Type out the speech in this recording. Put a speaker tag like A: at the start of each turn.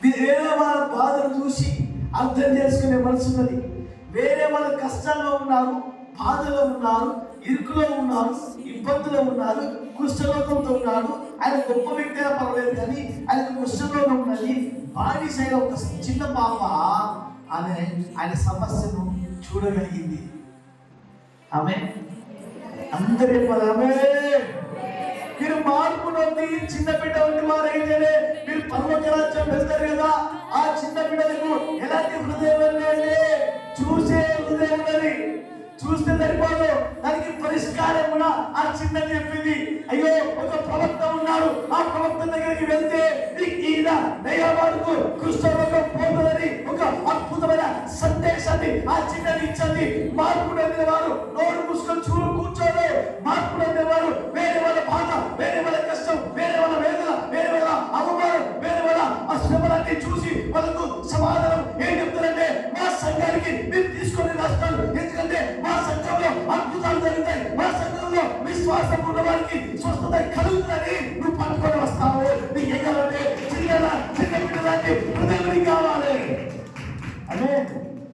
A: వేరే వాళ్ళ బాధను చూసి అర్థం చేసుకునే మనసు ఉన్నది. వేరే వాళ్ళ కష్టాల్లో ఉన్నారు, బాధలో ఉన్నారు, ఇరుకులో ఉన్నారు, ఇబ్బందులో ఉన్నారు, కుష్ఠరోగంతో ఉన్నాడు. ఆయన గొప్ప వ్యక్తి అయినా పర్వాలేదు, కానీ ఆయనకు కుష్ఠరోగం ఉన్నది. బానిసైన ఒక చిన్న పాప ఆయన సమస్యను చూడగలిగింది. ఆమె అందరి ఆమె మీరు మార్పు నొంది చిన్న బిడ్డ ఉండి వారైతే మీరు పర్వత రాజ్యం వెళ్తారు కదా. ఆ చిన్న బిడ్డలకు ఎలాంటి హృదయం అంటే చూసే హృదయం ఉన్నది. చూస్తే సరిపోదు, దానికి పరిష్కారం కూడా ఆ చిన్నది చెప్పింది. అయ్యో, ఒక ప్రవక్త ఉన్నాడు, ఆ ప్రవక్త దగ్గరికి వెళ్తే ఈయన దయ్యాలకు కుష్ఠరోగం పోతుందని ఒక అద్భుతమైన సందేశాన్ని ఆ చిన్నది ఇచ్చింది. మార్పు నొందిన వారు నోరు మూసుకొని కూర్చోడు. మార్పు నొందిన వారు వేరే వాళ్ళ బాధ, వేరే వాళ్ళ కష్టం, వేరే వాళ్ళ వేదన, వేరే వాళ్ళ అవమానం, వేరే వాళ్ళ శ్రమలన్నీ చూసి వాళ్ళకు సమాధానం ఏం చెప్తారంటే, మా సంఘానికి మీరు తీసుకొని రాష్ట్రాలు, ఎందుకంటే మా సంఘంలో అద్భుతాలు జరుగుతాయి, మా సంఘంలో విశ్వాసం ఉన్న వారికి స్వస్థత కలుగుతుందని